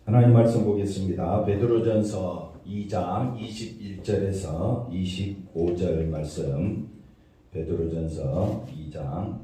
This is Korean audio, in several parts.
하나님 말씀 보겠습니다. 베드로전서 2장 21절에서 25절 말씀. 베드로전서 2장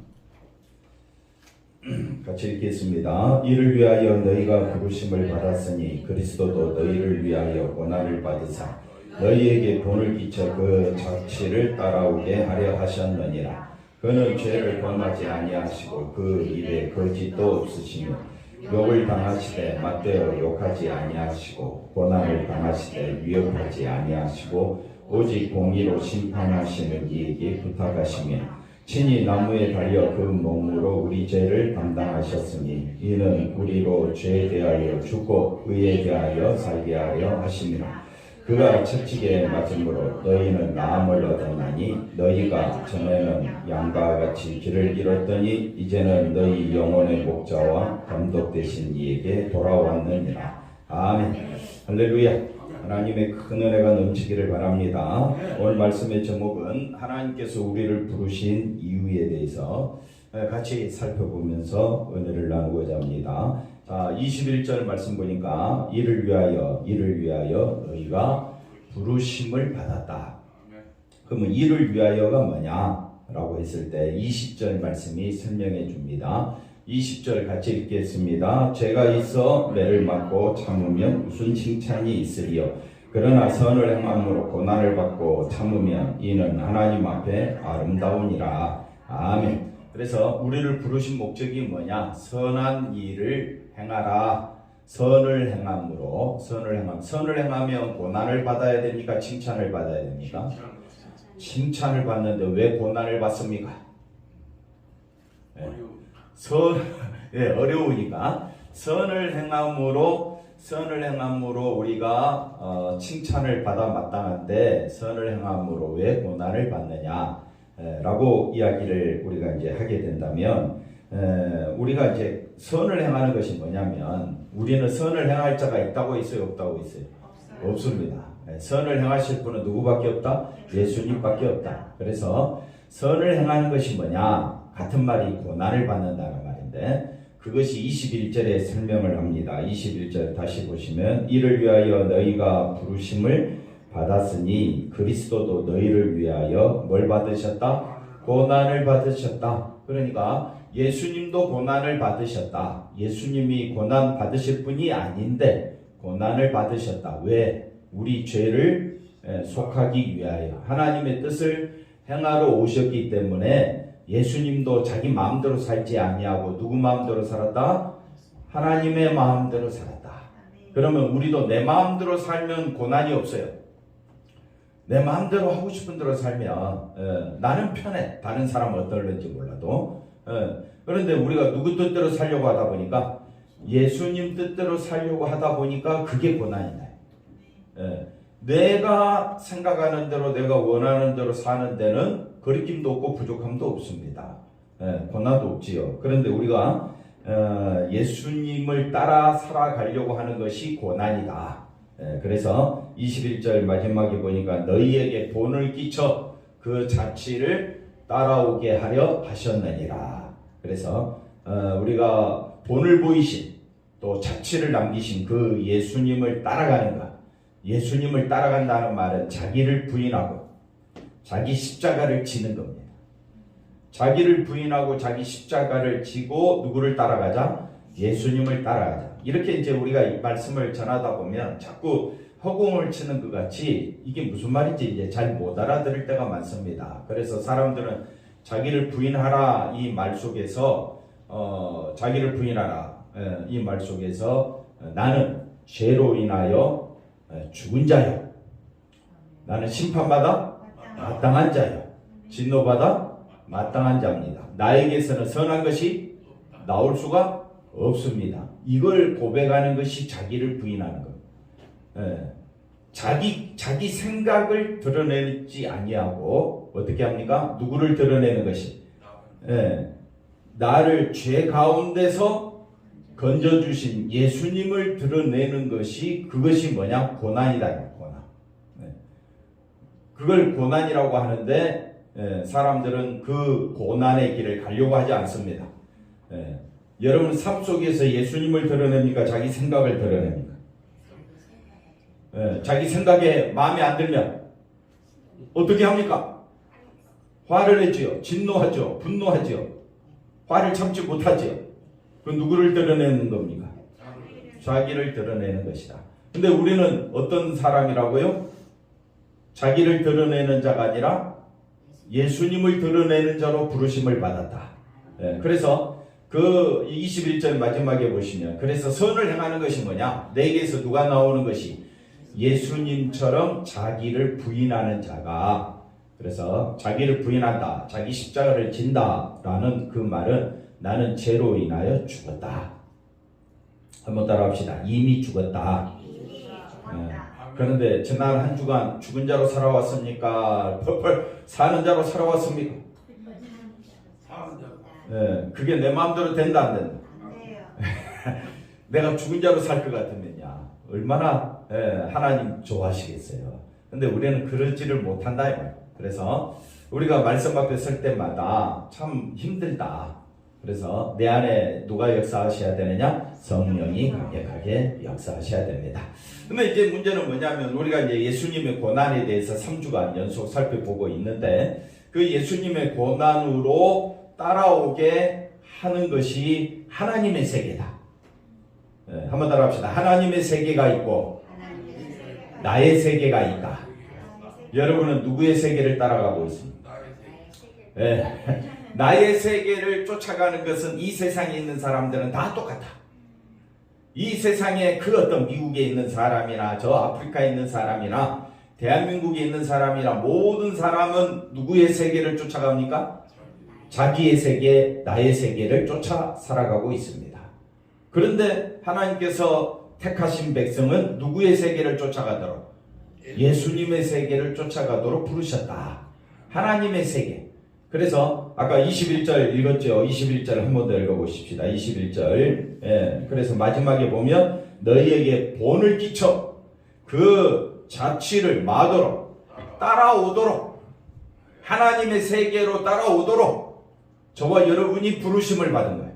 같이 읽겠습니다. 이를 위하여 너희가 부르심을 받았으니 그리스도도 너희를 위하여 고난을 받으사 너희에게 본을 끼쳐 그 자취를 따라오게 하려 하셨느니라. 그는 죄를 범하지 아니하시고 그 입에 거짓도 없으시며 욕을 당하시되 맞대어 욕하지 아니하시고 고난을 당하시되 위협하지 아니하시고 오직 공의로 심판하시는 이에게 부탁하시며 친히 나무에 달려 그 몸으로 우리 죄를 담당하셨으니 이는 우리로 죄에 대하여 죽고 의에 대하여 살게 하려 하심이라. 그가 채찍에 맞음으로 너희는 나음을 얻었나니 너희가 전에는 양과 같이 길을 잃었더니 이제는 너희 영혼의 목자와 감독 되신 이에게 돌아왔느니라. 아멘. 할렐루야. 하나님의 큰 은혜가 넘치기를 바랍니다. 오늘 말씀의 제목은 하나님께서 우리를 부르신 이유에 대해서 같이 살펴보면서 은혜를 나누고자 합니다. 자, 21절 말씀 보니까 이를 위하여 너희가 부르심을 받았다. 그러면 이를 위하여가 뭐냐라고 했을 때 20절 말씀이 설명해 줍니다. 20절 같이 읽겠습니다. 죄가 있어 매를 맞고 참으면 무슨 칭찬이 있으리요. 그러나 선을 행함으로 고난을 받고 참으면 이는 하나님 앞에 아름다우니라. 아멘. 그래서 우리를 부르신 목적이 뭐냐? 선한 일을 행하라. 선을 행하면 고난을 받아야 됩니까? 칭찬을 받아야 됩니까? 칭찬을 받는데 왜 고난을 받습니까? 어려우니까 선을 행함으로 우리가 칭찬을 받아 마땅한데 선을 행함으로 왜 고난을 받느냐? 라고 이야기를 우리가 이제 하게 된다면 우리가 이제 선을 행하는 것이 뭐냐면 우리는 선을 행할 자가 있다고 있어요? 없다고 있어요? 없습니다. 선을 행하실 분은 누구밖에 없다? 예수님밖에 없다. 그래서 선을 행하는 것이 뭐냐? 같은 말이 고난을 받는다는 말인데 그것이 21절에 설명을 합니다. 21절 다시 보시면 이를 위하여 너희가 부르심을 받았으니 그리스도도 너희를 위하여 뭘 받으셨다? 고난을 받으셨다. 그러니까 예수님도 고난을 받으셨다. 예수님이 고난 받으실 분이 아닌데 고난을 받으셨다. 왜? 우리 죄를 속하기 위하여 하나님의 뜻을 행하러 오셨기 때문에 예수님도 자기 마음대로 살지 아니하고 누구 마음대로 살았다? 하나님의 마음대로 살았다. 그러면 우리도 내 마음대로 살면 고난이 없어요. 내 마음대로 하고 싶은 대로 살면 나는 편해. 다른 사람은 어떨는지 몰라도 그런데 우리가 누구 뜻대로 살려고 하다 보니까 예수님 뜻대로 살려고 하다 보니까 그게 고난이다. 내가 생각하는 대로 내가 원하는 대로 사는 데는 거리낌도 없고 부족함도 없습니다. 고난도 없지요. 그런데 우리가 예수님을 따라 살아가려고 하는 것이 고난이다. 그래서 21절 마지막에 보니까 너희에게 본을 끼쳐 그 자취를 따라오게 하려 하셨느니라. 그래서 우리가 본을 보이신 또 자취를 남기신 그 예수님을 따라가는 것. 예수님을 따라간다는 말은 자기를 부인하고 자기 십자가를 지는 겁니다. 자기를 부인하고 자기 십자가를 지고 누구를 따라가자? 예수님을 따라가자. 이렇게 이제 우리가 이 말씀을 전하다 보면 자꾸 허공을 치는 것 같이 이게 무슨 말인지 이제 잘 못 알아들을 때가 많습니다. 그래서 사람들은 자기를 부인하라 이 말 속에서 자기를 부인하라 이 말 속에서 나는 죄로 인하여 죽은 자요. 나는 심판받아 마땅한 자요. 진노받아 마땅한 자입니다. 나에게서는 선한 것이 나올 수가 없습니다. 이걸 고백하는 것이 자기를 부인하는 겁니다. 자기 생각을 드러내지 아니하고 어떻게 합니까? 누구를 드러내는 것이 나를 죄 가운데서 건져주신 예수님을 드러내는 것이 그것이 뭐냐? 고난이다. 고난. 그걸 고난이라고 하는데 사람들은 그 고난의 길을 가려고 하지 않습니다. 여러분 삶 속에서 예수님을 드러냅니까? 자기 생각을 드러냅니까? 자기 생각에 마음에 안 들면 어떻게 합니까? 화를 내지요. 진노하죠. 분노하죠. 화를 참지 못하죠. 그 누구를 드러내는 겁니까? 자기를 드러내는 것이다. 근데 우리는 어떤 사람이라고요? 자기를 드러내는 자가 아니라 예수님을 드러내는 자로 부르심을 받았다. 그래서 그 21절 마지막에 보시면 그래서 선을 행하는 것이 뭐냐? 내게서 누가 나오는 것이 예수님처럼 자기를 부인하는 자가, 그래서 자기를 부인한다, 자기 십자가를 진다라는 그 말은 나는 죄로 인하여 죽었다. 한번 따라합시다. 이미 죽었다. 그런데 지난 한 주간 죽은 자로 살아왔습니까? 펄펄 사는 자로 살아왔습니까? 그게 내 마음대로 된다 안 된다? 내가 죽은 자로 살 것 같으면야 얼마나 하나님 좋아하시겠어요. 근데 우리는 그러지를 못한다 이 말. 그래서 우리가 말씀 앞에 설 때마다 참 힘들다. 그래서 내 안에 누가 역사하셔야 되느냐? 성령이 강력하게 역사하셔야 됩니다. 근데 이제 문제는 뭐냐면 우리가 이제 예수님의 고난에 대해서 3주간 연속 살펴보고 있는데 그 예수님의 고난으로 따라오게 하는 것이 하나님의 세계다. 한번 따라합시다. 하나님의 세계가 있고 나의 세계가 있다. 여러분은 누구의 세계를 따라가고 있습니까? 나의 세계를 쫓아가는 것은 이 세상에 있는 사람들은 다 똑같아. 이 세상에 그 어떤 미국에 있는 사람이나 저 아프리카에 있는 사람이나 대한민국에 있는 사람이나 모든 사람은 누구의 세계를 쫓아갑니까? 자기의 세계, 나의 세계를 쫓아 살아가고 있습니다. 그런데 하나님께서 택하신 백성은 누구의 세계를 쫓아가도록? 예수님의 세계를 쫓아가도록 부르셨다. 하나님의 세계. 그래서 아까 21절 읽었죠. 21절 한 번 더 읽어보십시다. 21절. 그래서 마지막에 보면 너희에게 본을 끼쳐 그 자취를 마도록 따라오도록 하나님의 세계로 따라오도록 저와 여러분이 부르심을 받은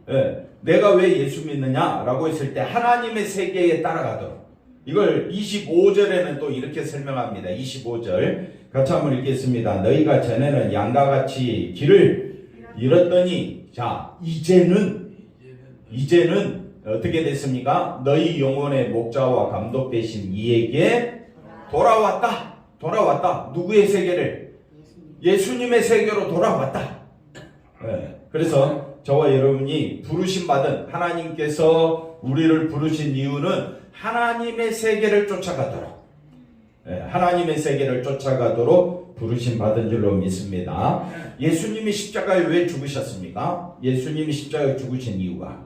거예요. 내가 왜 예수 믿느냐라고 했을 때 하나님의 세계에 따라가도록. 이걸 25절에는 또 이렇게 설명합니다. 25절 같이 한번 읽겠습니다. 너희가 전에는 양과 같이 길을 잃었더니 자 이제는 어떻게 됐습니까? 너희 영혼의 목자와 감독 되신 이에게 돌아왔다. 누구의 세계를? 예수님의 세계로 돌아왔다. 그래서 저와 여러분이 부르심 받은 하나님께서 우리를 부르신 이유는 하나님의 세계를 쫓아가도록 하나님의 세계를 쫓아가도록 부르심 받은 줄로 믿습니다. 예수님이 십자가에 왜 죽으셨습니까? 예수님이 십자가에 죽으신 이유가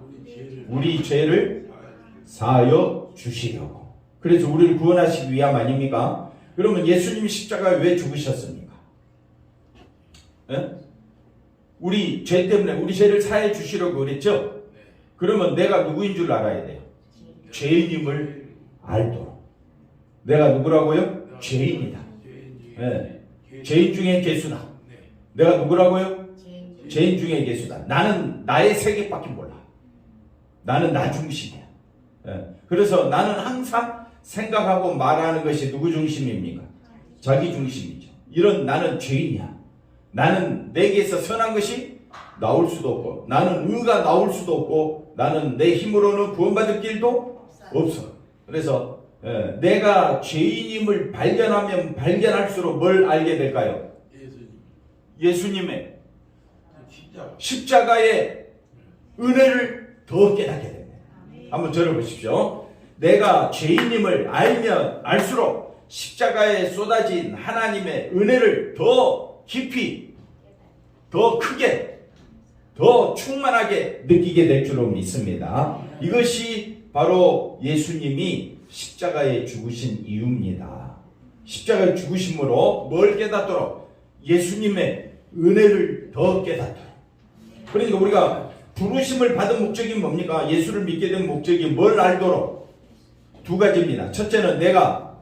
우리 죄를 사하여 주시려고. 그래서 우리를 구원하시기 위함 아닙니까? 그러면 예수님이 십자가에 왜 죽으셨습니까? 우리 죄 때문에 우리 죄를 사해 주시려고 그랬죠? 그러면 내가 누구인 줄 알아야 돼요. 죄인임을 알도록. 내가 누구라고요? 죄인이다. 죄인 중에 개수다. 내가 누구라고요? 죄인 중에 개수다. 나는 나의 세계밖에 몰라. 나는 나 중심이야. 그래서 나는 항상 생각하고 말하는 것이 누구 중심입니까? 자기 중심이죠. 이런 나는 죄인이야. 나는 내게서 선한 것이 나올 수도 없고 나는 의가 나올 수도 없고 나는 내 힘으로는 구원받을 길도 없어. 그래서 내가 죄인임을 발견하면 발견할수록 뭘 알게 될까요? 예수님의 십자가의 은혜를 더 깨닫게 됩니다. 한번 들어보십시오. 내가 죄인임을 알면 알수록 십자가에 쏟아진 하나님의 은혜를 더 깊이, 더 크게, 더 충만하게 느끼게 될 줄로 믿습니다. 이것이 바로 예수님이 십자가에 죽으신 이유입니다. 십자가에 죽으심으로 뭘 깨닫도록? 예수님의 은혜를 더 깨닫도록. 그러니까 우리가 부르심을 받은 목적이 뭡니까? 예수를 믿게 된 목적이 뭘 알도록? 두 가지입니다. 첫째는 내가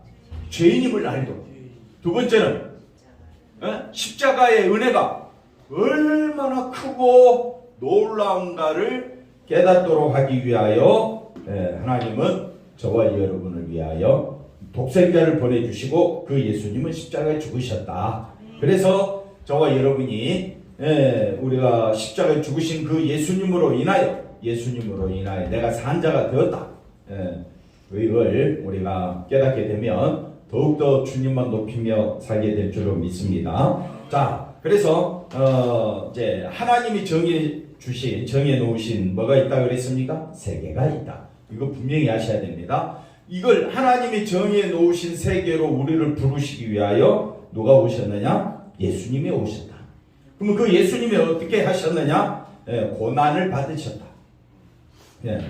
죄인임을 알도록. 두 번째는 십자가의 은혜가 얼마나 크고 놀라운가를 깨닫도록 하기 위하여 하나님은 저와 여러분을 위하여 독생자를 보내주시고 그 예수님은 십자가에 죽으셨다. 그래서 저와 여러분이 우리가 십자가에 죽으신 그 예수님으로 인하여 내가 산 자가 되었다. 이걸 우리가 깨닫게 되면 더욱더 주님만 높이며 살게 될 줄로 믿습니다. 자, 그래서 이제 하나님이 정해 놓으신 뭐가 있다 그랬습니까? 세계가 있다. 이거 분명히 아셔야 됩니다. 이걸 하나님이 정해 놓으신 세계로 우리를 부르시기 위하여 누가 오셨느냐? 예수님이 오셨다. 그러면 그 예수님이 어떻게 하셨느냐? 고난을 받으셨다.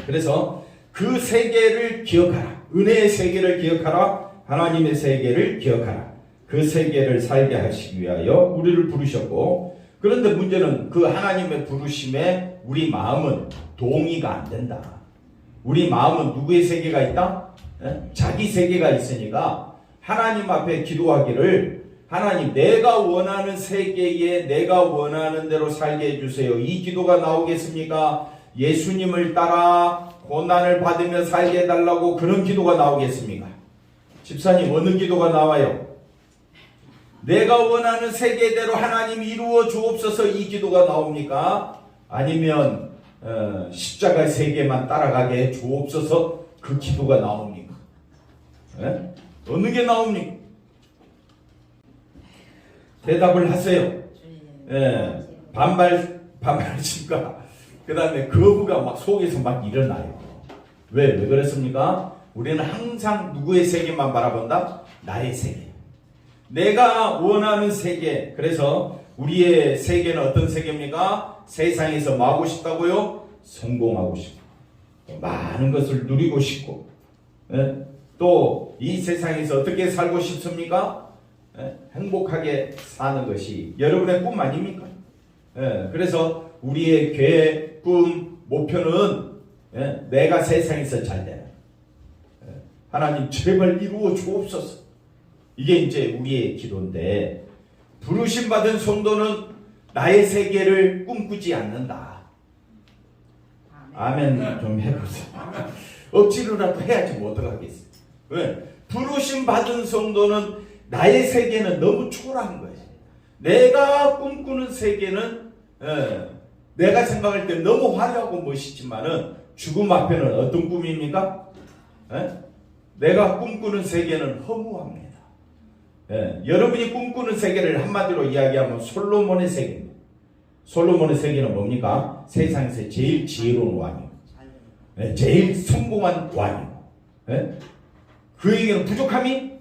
그래서 그 세계를 기억하라. 은혜의 세계를 기억하라. 하나님의 세계를 기억하라. 그 세계를 살게 하시기 위하여 우리를 부르셨고, 그런데 문제는 그 하나님의 부르심에 우리 마음은 동의가 안 된다. 우리 마음은 누구의 세계가 있다? 자기 세계가 있으니까 하나님 앞에 기도하기를, 하나님 내가 원하는 세계에 내가 원하는 대로 살게 해주세요. 이 기도가 나오겠습니까? 예수님을 따라 고난을 받으며 살게 해달라고 그런 기도가 나오겠습니까? 집사님, 어느 기도가 나와요? 내가 원하는 세계대로 하나님 이루어 주옵소서, 이 기도가 나옵니까? 아니면 십자가 세계만 따라가게 해 주옵소서, 그 기도가 나옵니까? 어느 게 나옵니까? 대답을 하세요. 반발심과 그 다음에 거부가 막 속에서 막 일어나요. 왜 그랬습니까? 우리는 항상 누구의 세계만 바라본다? 나의 세계. 내가 원하는 세계. 그래서 우리의 세계는 어떤 세계입니까? 세상에서 뭐 하고 싶다고요? 성공하고 싶고, 많은 것을 누리고 싶고, 또 이 세상에서 어떻게 살고 싶습니까? 행복하게 사는 것이 여러분의 꿈 아닙니까? 그래서 우리의 계획, 꿈, 목표는 내가 세상에서 잘 되는, 하나님 제발 이루어 주옵소서. 이게 이제 우리의 기도인데, 부르심 받은 성도는 나의 세계를 꿈꾸지 않는다. 아멘 좀 해보세요. 억지로라도 해야지 뭐 어떡하겠어요. 왜? 부르심 받은 성도는 나의 세계는 너무 초라한 거예요. 내가 꿈꾸는 세계는 내가 생각할 때 너무 화려하고 멋있지만은 죽음 앞에는 어떤 꿈입니까? 내가 꿈꾸는 세계는 허무합니다. 여러분이 꿈꾸는 세계를 한마디로 이야기하면 솔로몬의 세계입니다. 솔로몬의 세계는 뭡니까? 세상에서 제일 지혜로운 왕이고, 제일 성공한 왕이고, 그에게는 부족함이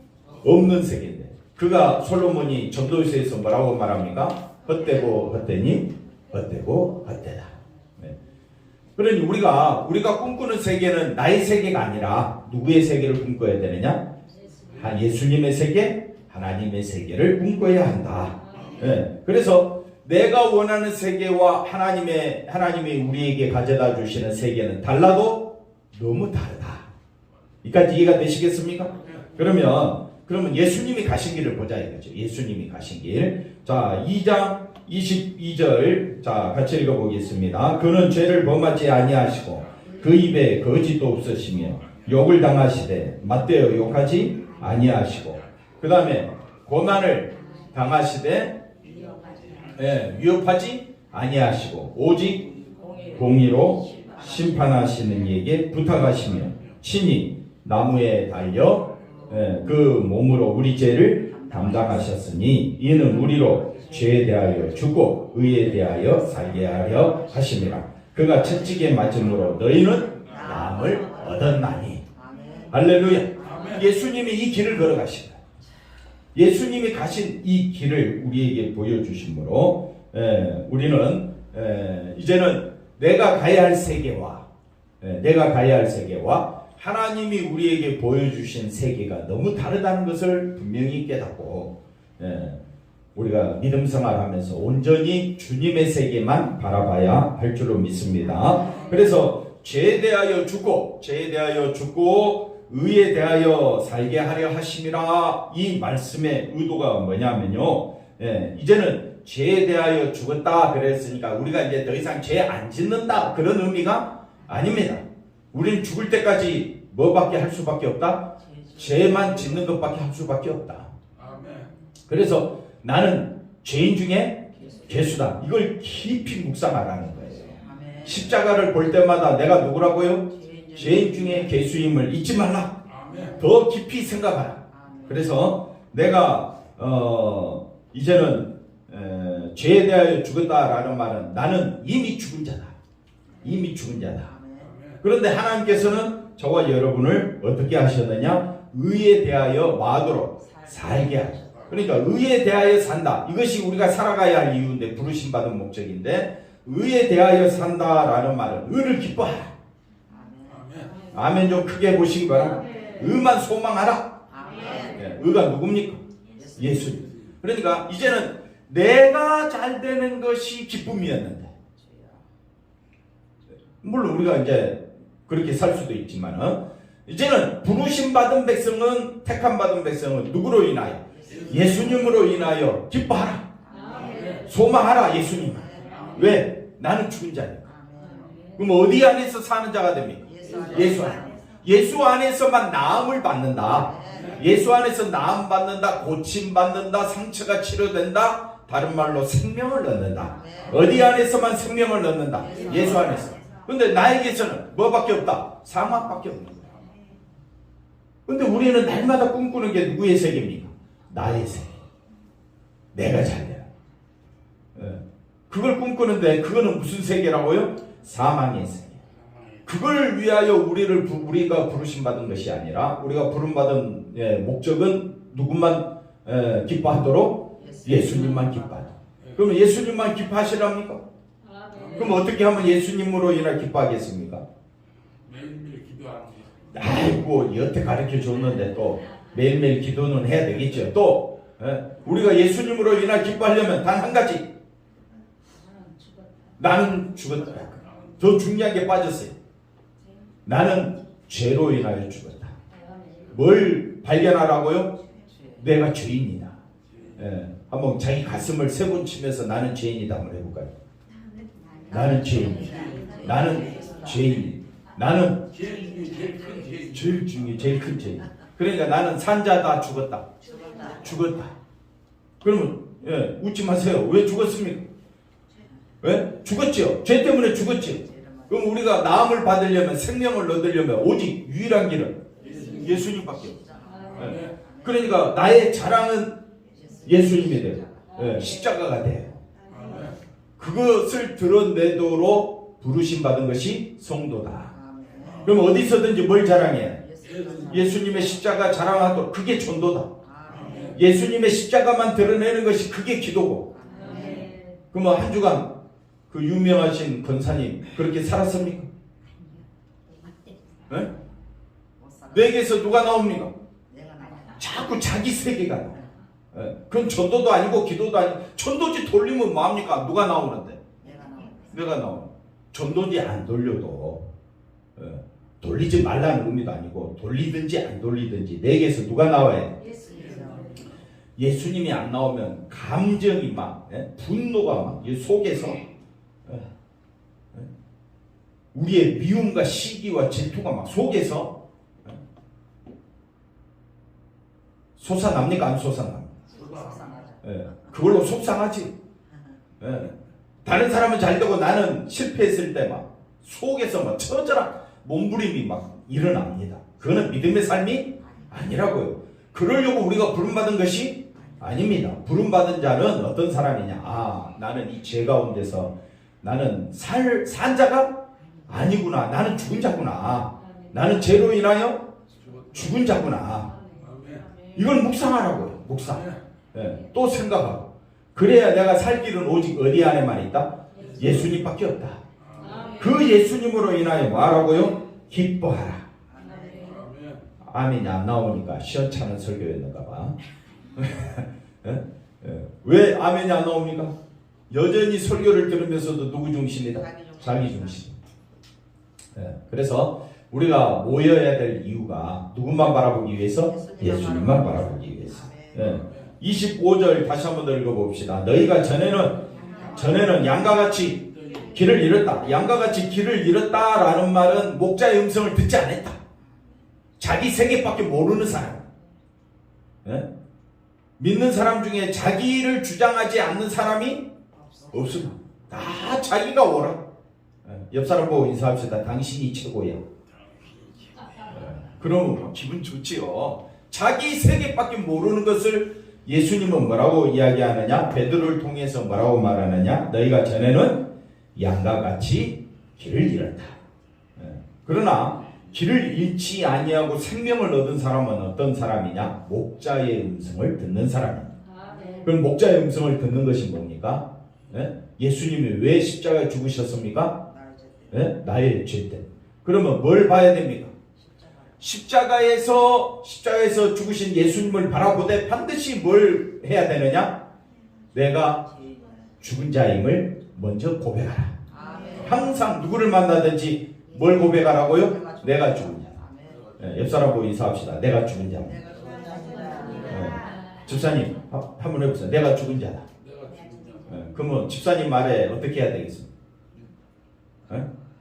없는 세계인데, 그가 솔로몬이 전도서에서 뭐라고 말합니까? 헛되고 헛되니 헛되고 헛되다. 그러니 우리가 꿈꾸는 세계는 나의 세계가 아니라 누구의 세계를 꿈꿔야 되느냐? 예수님의 세계, 하나님의 세계를 꿈꿔야 한다. 그래서 내가 원하는 세계와 하나님이 우리에게 가져다 주시는 세계는 달라도 너무 다르다. 이까지 이해가 되시겠습니까? 그러면 예수님이 가신 길을 보자 이거죠. 예수님이 가신 길. 자, 2장 22절. 자, 같이 읽어보겠습니다. 그는 죄를 범하지 아니하시고 그 입에 거짓도 없으시며 욕을 당하시되 맞대어 욕하지 아니하시고, 그 다음에 고난을 당하시되 위협하지 아니하시고 오직 공의로 심판하시는 이에게 부탁하시며 친히 나무에 달려 그 몸으로 우리 죄를 담당하셨으니 이는 우리로 죄에 대하여 죽고 의에 대하여 살게 하려 하심이라. 그가 채찍에 맞음으로 너희는 남을 얻었나니. 할렐루야. 예수님이 이 길을 걸어가신 거예요. 예수님이 가신 이 길을 우리에게 보여주심으로 우리는 이제는 내가 가야 할 세계와 하나님이 우리에게 보여주신 세계가 너무 다르다는 것을 분명히 깨닫고 우리가 믿음 생활하면서 온전히 주님의 세계만 바라봐야 할 줄로 믿습니다. 그래서 죄에 대하여 죽고 의에 대하여 살게 하려 하심이라. 이 말씀의 의도가 뭐냐면요, 이제는 죄에 대하여 죽었다 그랬으니까 우리가 이제 더 이상 죄 안 짓는다, 그런 의미가 아닙니다. 우리는 죽을 때까지 뭐밖에 할 수밖에 없다? 죄만 짓는 것밖에 할 수밖에 없다. 그래서 나는 죄인 중에 괴수다. 이걸 깊이 묵상하라는 거예요. 십자가를 볼 때마다 내가 누구라고요? 죄인 중에 괴수임을 잊지 말라. 더 깊이 생각하라. 그래서 내가 이제는 죄에 대하여 죽었다라는 말은 나는 이미 죽은 자다. 이미 죽은 자다. 그런데 하나님께서는 저와 여러분을 어떻게 하셨느냐? 의에 대하여 마도록 살게 하셨다. 그러니까 의에 대하여 산다. 이것이 우리가 살아가야 할 이유인데, 부르심 받은 목적인데, 의에 대하여 산다라는 말은 의를 기뻐하라. 아멘 좀 크게 보시기 바랍니다. 의만 소망하라. 의가 누굽니까? 예수님. 그러니까 이제는 내가 잘 되는 것이 기쁨이었는데, 물론 우리가 이제 그렇게 살 수도 있지만 이제는 부르심 받은 백성은, 택함 받은 백성은 누구로 인하여? 예수님으로 인하여 기뻐하라. 소망하라. 예수님. 왜? 나는 죽은 자니까. 그럼 어디 안에서 사는 자가 됩니까? 예수 안에. 예수 안에서만 나음을 받는다. 예수 안에서 나음 받는다. 고침 받는다. 상처가 치료된다. 다른 말로 생명을 얻는다. 어디 안에서만 생명을 얻는다? 예수 안에서. 근데 나에게서는 뭐밖에 없다? 사망밖에 없는 거야. 근데 우리는 날마다 꿈꾸는 게 누구의 세계입니까? 나의 세계. 내가 잘 돼요. 그걸 꿈꾸는데 그거는 무슨 세계라고요? 사망의 세계. 그걸 위하여 우리가 부르심 받은 것이 아니라, 우리가 부름 받은 목적은 누구만 기뻐하도록? 예수님만 기뻐하도록. 그러면 예수님만 기뻐하시랍니까? 그럼 어떻게 하면 예수님으로 인해 기뻐하겠습니까? 매일매일 기도하는 거. 아이고, 여태 가르쳐 줬는데 또 매일매일 기도는 해야 되겠죠. 또 우리가 예수님으로 인해 기뻐하려면 단 한 가지, 나는 죽었다. 더 중요한 게 빠졌어요. 나는 죄로 인하여 죽었다. 뭘 발견하라고요? 내가 죄인이다. 한번 자기 가슴을 세 번 치면서 나는 죄인이다 한번 해볼까요? 나는 죄인이다. 나는 죄인. 나는 제일 중요해. 제일 큰 죄인. 그러니까 나는 산자다. 죽었다. 그러면 웃지 마세요. 왜 죽었습니까? 왜? 죽었죠. 죄 때문에 죽었죠. 그럼 우리가 나음을 받으려면, 생명을 얻으려면 오직 유일한 길은 예수님밖에 없어요. 그러니까 나의 자랑은 예수님이 돼요. 십자가가 돼요. 그것을 드러내도록 부르심 받은 것이 성도다. 그럼 어디서든지 뭘 자랑해요? 예수님의 십자가 자랑하도록. 그게 전도다. 예수님의 십자가만 드러내는 것이 그게 기도고. 그러면 한 주간 그 유명하신 권사님 그렇게 살았습니까? 네? 내게서 누가 나옵니까? 자꾸 자기 세계가 나와. 그건 전도도 아니고 기도도 아니고. 전도지 돌리면 뭐합니까? 누가 나오는데? 내가 나오는. 전도지 안 돌려도 돌리지 말라는 의미도 아니고, 돌리든지 안 돌리든지 내게서 누가 나와야 돼? 예수님이 안 나오면 감정이 막, 분노가 막 속에서 우리의 미움과 시기와 질투가 막 속에서 솟아납니까? 안 솟아납니까? 그걸로 속상하지. 다른 사람은 잘 되고 나는 실패했을 때 막 속에서 막 처절한 몸부림이 막 일어납니다. 그거는 믿음의 삶이 아니라고요. 그러려고 우리가 부름받은 것이 아닙니다. 부름받은 자는 어떤 사람이냐? 나는 이 죄 가운데서 나는 산 자가 아니구나. 나는 죽은 자구나. 나는 죄로 인하여 죽은 자구나. 이걸 묵상하라고요. 묵상. 또 생각하고. 그래야 내가 살 길은 오직 어디 안에만 있다? 예수님밖에 없다. 그 예수님으로 인하여 뭐하라고요? 기뻐하라. 아멘이 안 나오니까 시원찮은 설교였는가 봐. 왜 아멘이 안 나옵니까? 여전히 설교를 들으면서도 누구 중심이다? 자기 중심. 그래서 우리가 모여야 될 이유가 누구만 바라보기 위해서? 예수님만 바라보기 위해서. 25절 다시 한번 더 읽어봅시다. 너희가 전에는 양과 같이 길을 잃었다. 양과 같이 길을 잃었다라는 말은 목자의 음성을 듣지 않았다. 자기 세계밖에 모르는 사람. 예? 믿는 사람 중에 자기를 주장하지 않는 사람이 없습니다. 다 자기가 오라. 옆 사람 보고 인사합시다. 당신이 최고야. 그러면 기분 좋지요. 자기 세계밖에 모르는 것을 예수님은 뭐라고 이야기하느냐? 베드로를 통해서 뭐라고 말하느냐? 너희가 전에는 양과 같이 길을 잃었다. 그러나 길을 잃지 아니하고 생명을 얻은 사람은 어떤 사람이냐? 목자의 음성을 듣는 사람입니다. 그럼 목자의 음성을 듣는 것이 뭡니까? 예수님이 왜 십자가에 죽으셨습니까? 나의 죄 때문에. 그러면 뭘 봐야 됩니까? 십자가에서 죽으신 예수님을 바라보되 반드시 뭘 해야 되느냐? 내가 죽은 자임을 먼저 고백하라. 항상 누구를 만나든지 뭘 고백하라고요? 내가 죽은 자. 옆 사람 보고 인사합시다. 내가 죽은 자. 집사님 한번 해보세요. 내가 죽은 자다. 그러면 집사님 말에 어떻게 해야 되겠습니까?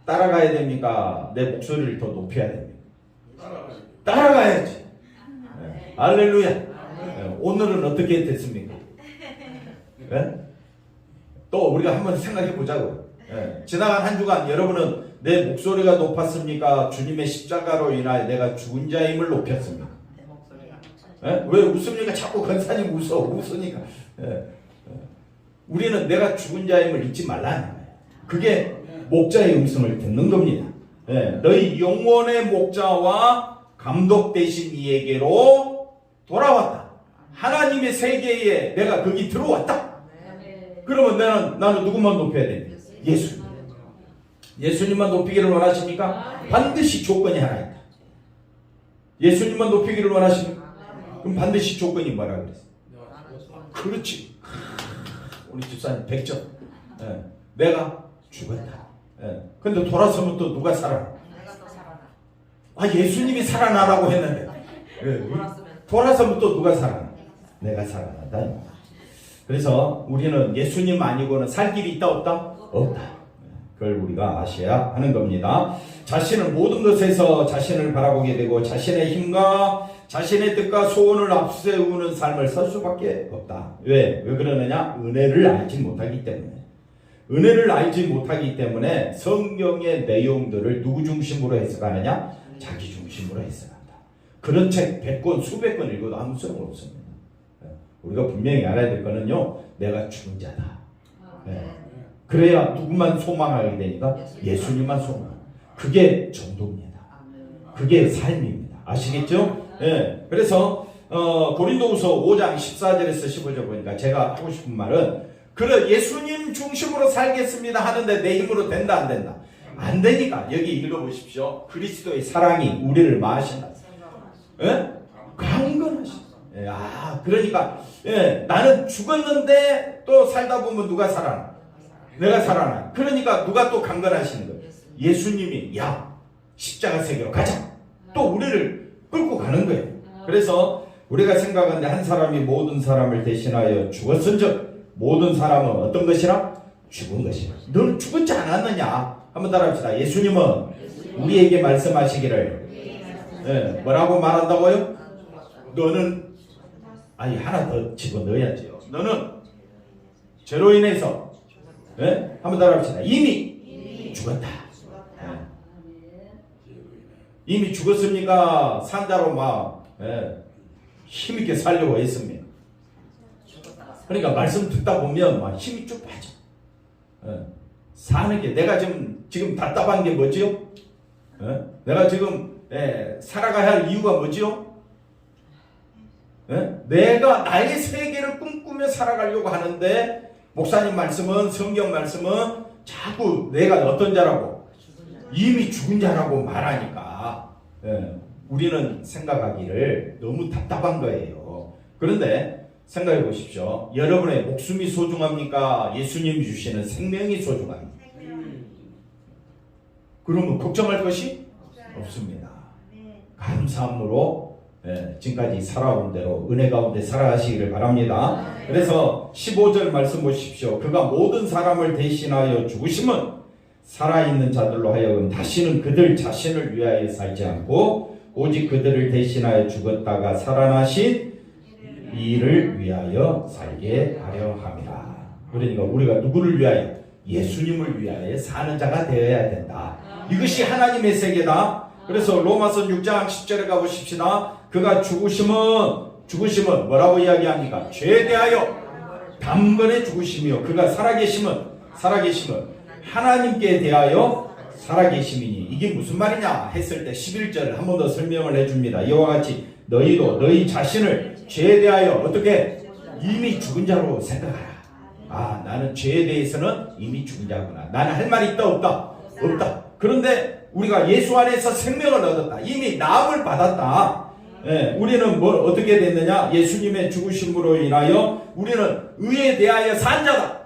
따라가야 됩니까? 내 목소리를 더 높여야 됩니까? 따라가야지. 할렐루야. 오늘은 어떻게 됐습니까? 또 우리가 한번 생각해 보자고요. 지나간 한 주간 여러분은 내 목소리가 높았습니까? 주님의 십자가로 인하여 내가 죽은 자임을 높였습니까? 왜 웃습니까? 자꾸 권사님 웃으니까. 우리는 내가 죽은 자임을 잊지 말라는 거예요. 그게 목자의 음성을 듣는 겁니다. 너희 영혼의 목자와 감독 되신 이에게로 돌아왔다. 하나님의 세계에 내가 거기 들어왔다. 그러면 나는 누구만 높여야 됩니까? 예수님. 예수님만 높이기를 원하십니까? 반드시 조건이 하나 있다. 예수님만 높이기를 원하십니까? 그럼 반드시 조건이 뭐라 그랬어? 그렇지. 우리 집사님 100점. 내가 죽었다. 근데 돌아서면 또 누가 살아나? 예수님이 살아나라고 했는데 돌아서면 또 누가 살아나? 내가 살아난다. 그래서 우리는 예수님 아니고는 살 길이 있다 없다? 없다. 그걸 우리가 아셔야 하는 겁니다. 자신을 모든 것에서 자신을 바라보게 되고 자신의 힘과 자신의 뜻과 소원을 앞세우는 삶을 살 수밖에 없다. 왜 그러느냐? 은혜를 알지 못하기 때문에. 은혜를 알지 못하기 때문에 성경의 내용들을 누구 중심으로 해석하느냐? 자기 중심으로 해석한다. 그런 책 100권 수백 권 읽어도 아무 소용 없습니다. 우리가 분명히 알아야 될 거는요, 내가 죽은 자다. 그래야 누구만 소망하게 되니까 예수님만 소망. 그게 전도입니다. 그게 삶입니다. 아시겠죠? 그래서 고린도후서 5장 14절에서 15절 보니까 제가 하고 싶은 말은, 그래 예수님 중심으로 살겠습니다 하는데 내 힘으로 된다 안 된다? 안 되니까 여기 읽어보십시오. 그리스도의 사랑이 우리를 마하신다. 강건하시다. 그러니까 나는 죽었는데 또 살다 보면 누가 살아나? 내가 살아나. 그러니까 누가 또 강건하시는 거예요? 예수님이 십자가 세계로 가자. 또 우리를 끌고 가는 거예요. 그래서 우리가 생각하는데 한 사람이 모든 사람을 대신하여 죽었은즉 모든 사람은 어떤 것이라? 죽은 것이라. 너는 죽었지 않았느냐? 한번 따라합시다. 예수님은 우리에게 말씀하시기를 뭐라고 말한다고요? 너는 하나 더 집어넣어야죠. 너는 죄로 인해서 한번 따라합시다. 이미 죽었다. 이미 죽었습니까? 산자로 막 힘있게 살려고 했습니다. 그러니까 말씀 듣다 보면 막 힘이 쭉 빠져. 사는 게 내가 지금 답답한 게 뭐지요? 내가 지금 살아가야 할 이유가 뭐지요? 내가 나의 세계를 꿈꾸며 살아가려고 하는데 목사님 말씀은, 성경 말씀은 자꾸 내가 어떤 자라고? 이미 죽은 자라고 말하니까 우리는 생각하기를 너무 답답한 거예요. 그런데 생각해 보십시오. 여러분의 목숨이 소중합니까? 예수님이 주시는 생명이 소중합니까? 그러면 걱정할 것이 없습니다. 감사함으로 지금까지 살아온 대로 은혜 가운데 살아가시기를 바랍니다. 그래서 15절 말씀 보십시오. 그가 모든 사람을 대신하여 죽으심은 살아있는 자들로 하여금 다시는 그들 자신을 위하여 살지 않고 오직 그들을 대신하여 죽었다가 살아나신 이를 위하여 살게 하려 함이라. 그러니까 우리가 누구를 위하여? 예수님을 위하여 사는 자가 되어야 된다. 이것이 하나님의 세계다. 그래서 로마서 6장 10절에 가보십시다. 그가 죽으심은 뭐라고 이야기합니까? 죄에 대하여 단번에 죽으시며 그가 살아계심은 하나님께 대하여 살아계심이니. 이게 무슨 말이냐 했을 때 11절 한 번 더 설명을 해줍니다. 이와 같이 너희도 너희 자신을 죄에 대하여 어떻게? 이미 죽은 자로 생각하라. 아, 나는 죄에 대해서는 이미 죽은 자구나. 나는 할 말이 있다 없다? 없다. 그런데 우리가 예수 안에서 생명을 얻었다. 이미 나음을 받았다. 예, 우리는 어떻게 됐느냐? 예수님의 죽으심으로 인하여 우리는 의에 대하여 산 자다.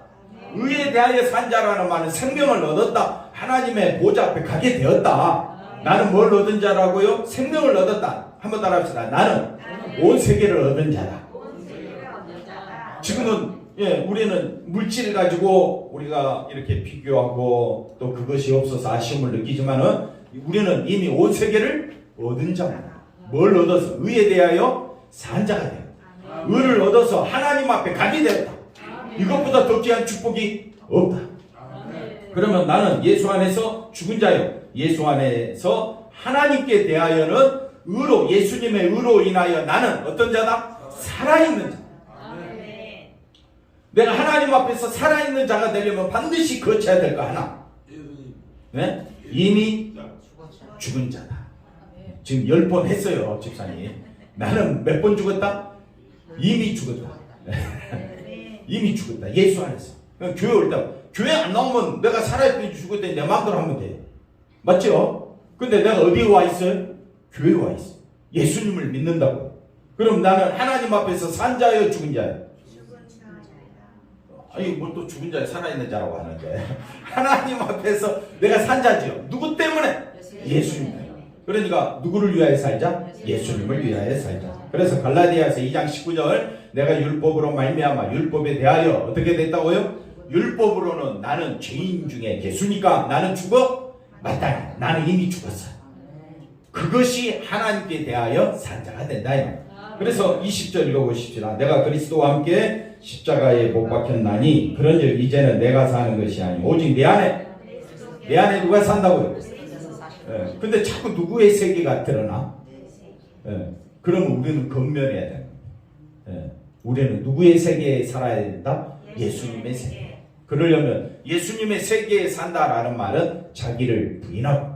의에 대하여 산 자라는 말은 생명을 얻었다. 하나님의 보좌 앞에 가게 되었다. 나는 뭘 얻은 자라고요? 생명을 얻었다. 한번 따라합시다. 나는 온 세계를 얻은 자다. 지금은 우리는 물질 가지고 우리가 이렇게 비교하고 또 그것이 없어서 아쉬움을 느끼지만은 우리는 이미 온 세계를 얻은 자다. 뭘 얻어서? 의에 대하여 산 자가 되었다. 의를 얻어서 하나님 앞에 가게 되었다. 이것보다 더 귀한 축복이 없다. 그러면 나는 예수 안에서 죽은 자요. 예수 안에서 하나님께 대하여는 의로, 예수님의 의로 인하여 나는 어떤 자다? 살아있는 자. 내가 하나님 앞에서 살아있는 자가 되려면 반드시 거쳐야 될 거 하나. 네? 이미 죽은 자다. 지금 10번 했어요, 집사님. 나는 몇 번 죽었다? 이미 죽었다. 이미 죽었다. 예수 안에서. 교회 올 때, 교회 안 나오면 내가 살아있든지 죽었든지 내 마음대로 하면 돼. 맞죠? 근데 내가 어디에 와 있어요? 교회에 와 있어. 예수님을 믿는다고. 그럼 나는 하나님 앞에서 산 자예요, 죽은 자예요? 아니, 뭘 또 죽은 자에 살아있는 자라고 하는데. 하나님 앞에서 내가 산 자지요. 누구 때문에? 예수님 때문에. 그러니까 누구를 위하여 살자? 예수님을 위하여 살자. 그래서 갈라디아서 2장 19절 내가 율법으로 말미암아 율법에 대하여 어떻게 됐다고요? 율법으로는 나는 죄인 중에 개수니까 나는 죽어? 마땅해. 나는 이미 죽었어. 그것이 하나님께 대하여 산 자가 된다. 그래서 20절 읽어보십시다. 내가 그리스도와 함께 십자가에 못 박혔나니 그런즉 이제는 내가 사는 것이 아니고 오직 내 안에 누가 산다고요? 근데 자꾸 누구의 세계가 드러나? 그러면 우리는 건면해야 돼. 우리는 누구의 세계에 살아야 된다? 예수님의 세계. 그러려면 예수님의 세계에 산다라는 말은 자기를 부인하고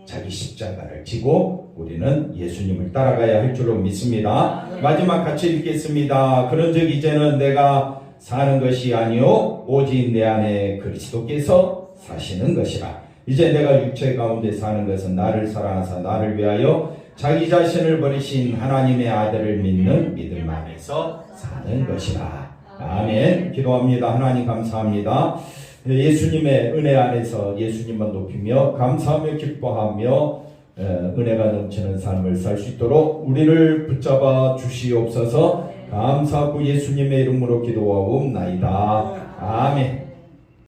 자기 십자가를 지고 우리는 예수님을 따라가야 할 줄로 믿습니다. 마지막 같이 읽겠습니다. 그런즉 이제는 내가 사는 것이 아니요 오직 내 안에 그리스도께서 사시는 것이라. 이제 내가 육체 가운데 사는 것은 나를 사랑하사 나를 위하여 자기 자신을 버리신 하나님의 아들을 믿는 믿음 안에서 사는 것이라. 아멘. 기도합니다. 하나님 감사합니다. 예수님의 은혜 안에서 예수님만 높이며 감사하며 기뻐하며 은혜가 넘치는 삶을 살 수 있도록 우리를 붙잡아 주시옵소서. 감사하고 예수님의 이름으로 기도하옵나이다. 아멘.